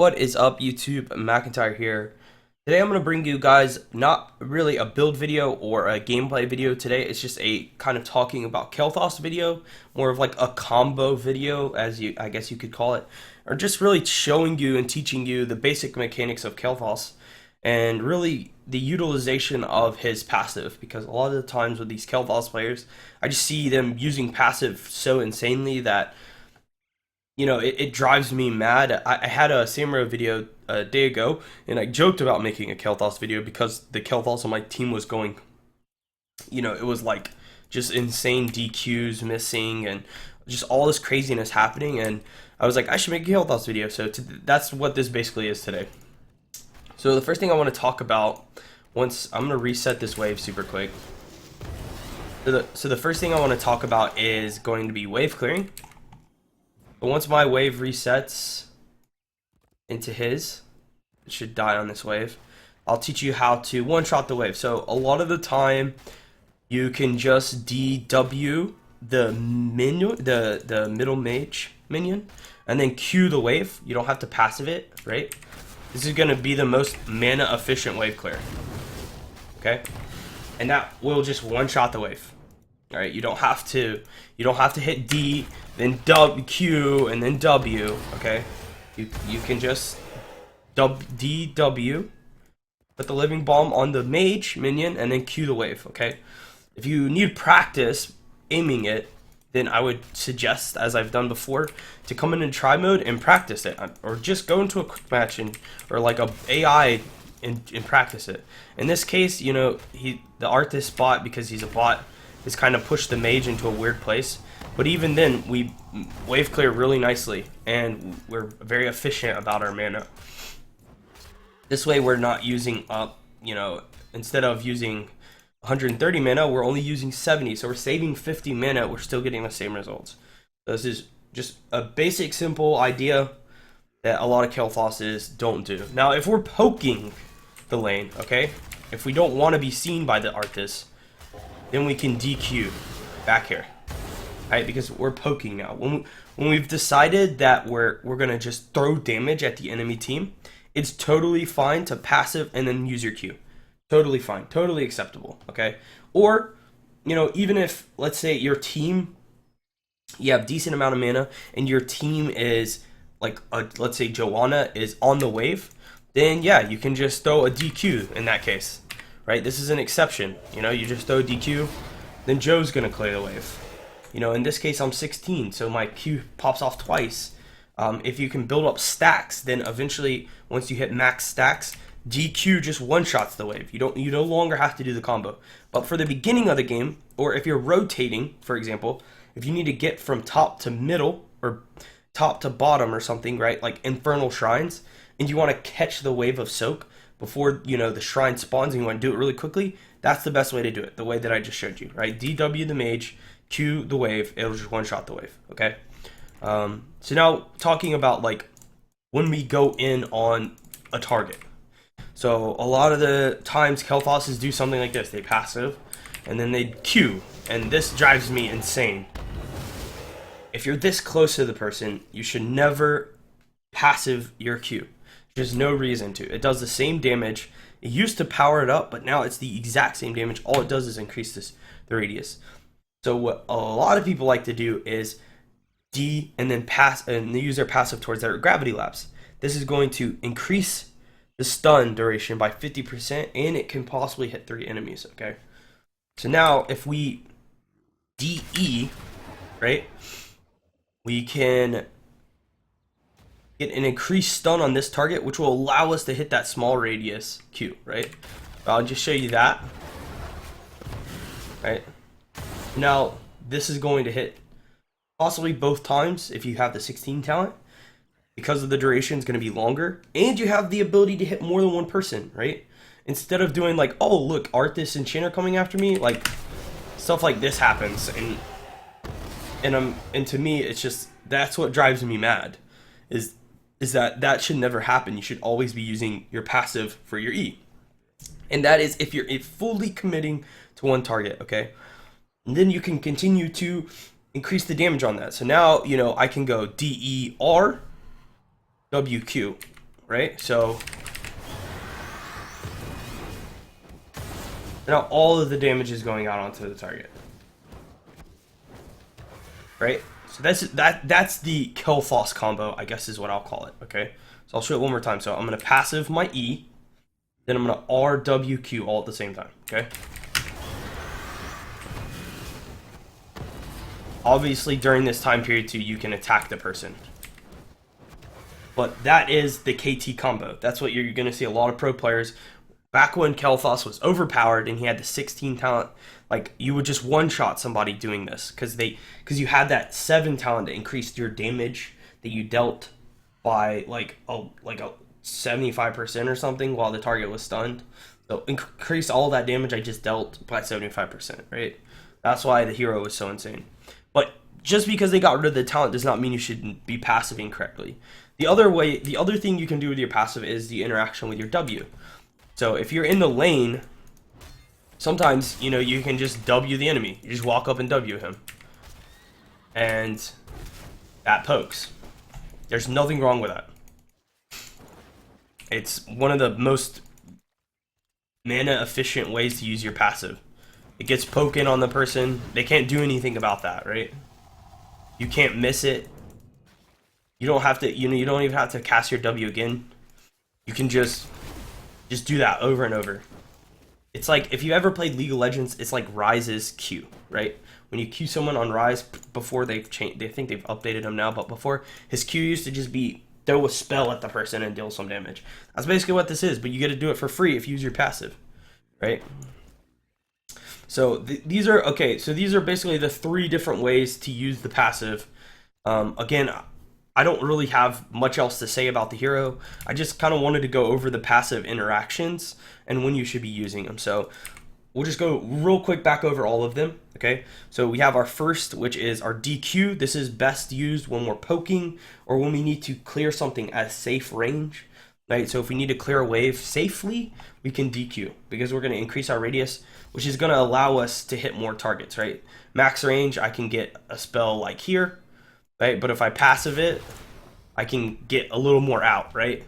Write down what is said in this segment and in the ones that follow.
What is up, YouTube? McIntyre here. Today I'm going to bring you guys not really a build video or a gameplay video today. It's just a kind of talking about Kael'thas video, more of like a combo video, I guess you could call it, or just really showing you and teaching you the basic mechanics of Kael'thas and really the utilization of his passive, because a lot of the times with these Kael'thas players, I just see them using passive so insanely that it drives me mad. I had a Samurai video a day ago, and I joked about making a Kael'thas video because the Kael'thas on my team was going, it was like just insane DQs missing and just all this craziness happening, and I was like, I should make a Kael'thas video. So that's what this basically is today. So the first thing I want to talk about, I'm going to reset this wave super quick. So the first thing I want to talk about is going to be wave clearing. But once my wave resets into his, it should die on this wave, I'll teach you how to one-shot the wave. So a lot of the time, you can just DW the minion, the middle mage minion, and then Q the wave. You don't have to passive it, right? This is going to be the most mana efficient wave clear. Okay? And that will just one-shot the wave. All right, you don't have to hit D, then W, Q, and then W. Okay, you can just DW, put the living bomb on the mage minion, and then Q the wave. Okay, if you need practice aiming it, then I would suggest, as I've done before, to come in try mode and practice it, or just go into a quick match or like a AI and practice it. In this case, the artist bot, because he's a bot, is kind of pushed the mage into a weird place. But even then, we wave clear really nicely, and we're very efficient about our mana. This way, we're not using up, instead of using 130 mana, we're only using 70. So we're saving 50 mana, we're still getting the same results. So this is just a basic, simple idea that a lot of Kael'thas don't do. Now, if we're poking the lane, okay, if we don't want to be seen by the artist, then we can DQ back here, right? Because we're poking now. When we've decided that we're gonna just throw damage at the enemy team, it's totally fine to passive and then use your Q. Totally fine, totally acceptable. Okay, or even if, let's say, your team, you have decent amount of mana and your team is like let's say Joanna is on the wave, then yeah, you can just throw a DQ in that case. Right, this is an exception. You just throw DQ, then Joe's gonna clear the wave. In this case, I'm 16, so my Q pops off twice. If you can build up stacks, then eventually, once you hit max stacks, DQ just one-shots the wave. You no longer have to do the combo. But for the beginning of the game, or if you're rotating, for example, if you need to get from top to middle or top to bottom or something, right, like Infernal Shrines, and you want to catch the wave of soak before the shrine spawns and you want to do it really quickly, that's the best way to do it, the way that I just showed you, right? DW the mage, Q the wave, it'll just one-shot the wave, okay? So now talking about like when we go in on a target. So a lot of the times Kael'thas do something like this. They passive, and then they Q, and this drives me insane. If you're this close to the person, you should never passive your Q. There's no reason to. It does the same damage. It used to power it up, but now it's the exact same damage. All it does is increase the radius. So what a lot of people like to do is D and then pass, and they use their passive towards their gravity lapse. This is going to increase the stun duration by 50%, and it can possibly hit 3 enemies. Okay. So now if we DE, right, we can get an increased stun on this target, which will allow us to hit that small radius Q, right? I'll just show you that. Right? Now, this is going to hit possibly both times if you have the 16 talent, because of the duration is going to be longer, and you have the ability to hit more than one person, right? Instead of doing like, oh, look, Arthas and Chin are coming after me, like, stuff like this happens, and to me, it's just, that's what drives me mad, is that should never happen. You should always be using your passive for your E. And that is if you're fully committing to one target, okay? And then you can continue to increase the damage on that. So now, I can go DER, WQ, right? So now all of the damage is going out onto the target, right? So that's the Kael'thas combo, I guess is what I'll call it, okay? So I'll show it one more time. So I'm going to passive my E, then I'm going to RWQ all at the same time, okay? Obviously, during this time period, too, you can attack the person. But that is the KT combo. That's what you're going to see a lot of pro players. Back when Kael'thas was overpowered and he had the 16 talent, like, you would just one-shot somebody doing this. Because you had that 7 talent that increased your damage that you dealt by, like a 75% or something while the target was stunned. So increase all that damage I just dealt by 75%, right? That's why the hero was so insane. But just because they got rid of the talent does not mean you shouldn't be passiving correctly. The other thing you can do with your passive is the interaction with your W. So if you're in the lane, sometimes, you know, you can just W the enemy. You just walk up and W him. And that pokes. There's nothing wrong with that. It's one of the most mana efficient ways to use your passive. It gets poking on the person. They can't do anything about that, right? You can't miss it. You don't have to, you don't even have to cast your W again. You can just do that over and over. It's like, if you ever played League of Legends, it's like Ryze's Q, right? When you Q someone on Ryze, before they've changed, they think they've updated him now, but before, his Q used to just be throw a spell at the person and deal some damage. That's basically what this is, but you get to do it for free if you use your passive, right? So these are, okay, so these are basically the 3 different ways to use the passive. Again, I don't really have much else to say about the hero. I just kind of wanted to go over the passive interactions and when you should be using them. So we'll just go real quick back over all of them, okay? So we have our first, which is our DQ. This is best used when we're poking or when we need to clear something at safe range, right? So if we need to clear a wave safely, we can DQ because we're going to increase our radius, which is going to allow us to hit more targets, right? Max range, I can get a spell like here, right? But if I passive it, I can get a little more out, right?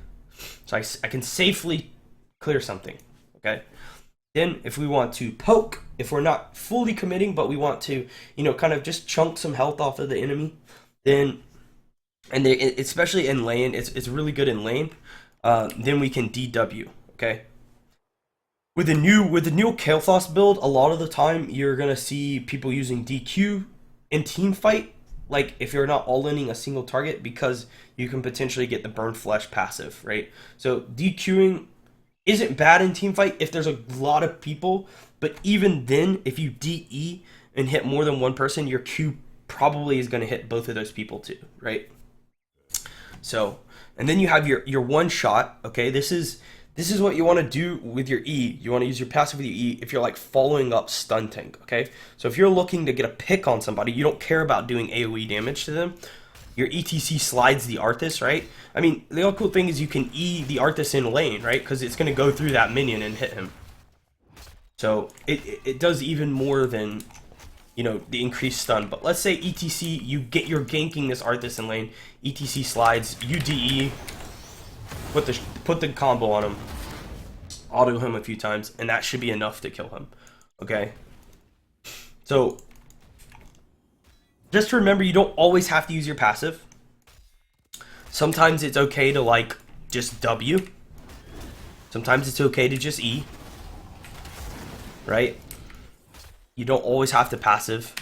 So I can safely clear something, okay? Then if we want to poke, if we're not fully committing, but we want to, you know, kind of just chunk some health off of the enemy, then, and they, especially in lane, it's really good in lane, then we can DW, okay? With the new Kael'thas build, a lot of the time you're gonna see people using DQ in team fight, like if you're not all-inning a single target, because you can potentially get the burn flesh passive, right? So DQing isn't bad in team fight if there's a lot of people, but even then, if you DE and hit more than one person, your Q probably is gonna hit both of those people too, right? So, and then you have your one shot, okay? This is what you want to do with your E. You want to use your passive with your E if you're like following up stun tank, okay? So if you're looking to get a pick on somebody, you don't care about doing AoE damage to them. Your ETC slides the Arthas, right? I mean, the other cool thing is you can E the Arthas in lane, right? Because it's going to go through that minion and hit him. So it does even more than, you know, the increased stun. But let's say ETC, you're ganking this Arthas in lane. ETC slides, you DE, put the combo on him, auto him a few times, and that should be enough to kill him, okay? So just remember, you don't always have to use your passive. Sometimes it's okay to like just W. Sometimes it's okay to just E, right? You don't always have to passive.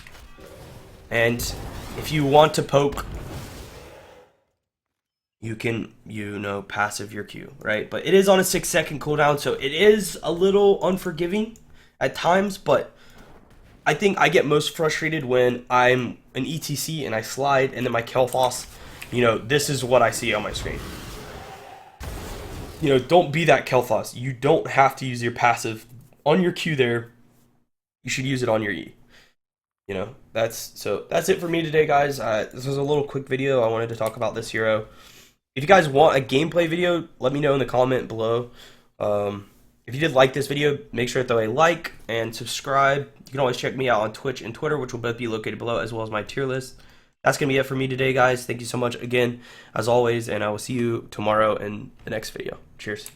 And if you want to poke, you can, you know, passive your Q, right? But it is on a 6-second cooldown, so it is a little unforgiving at times, but I think I get most frustrated when I'm an ETC and I slide and then my Kael'thas, you know, this is what I see on my screen. You know, don't be that Kael'thas. You don't have to use your passive on your Q there. You should use it on your E. You know, that's it for me today, guys. This was a little quick video. I wanted to talk about this hero. If you guys want a gameplay video, let me know in the comment below. If you did like this video, make sure to throw a like and subscribe. You can always check me out on Twitch and Twitter, which will both be located below, as well as my tier list. that's going to be it for me today, guys. Thank you so much again, as always, and I will see you tomorrow in the next video. Cheers.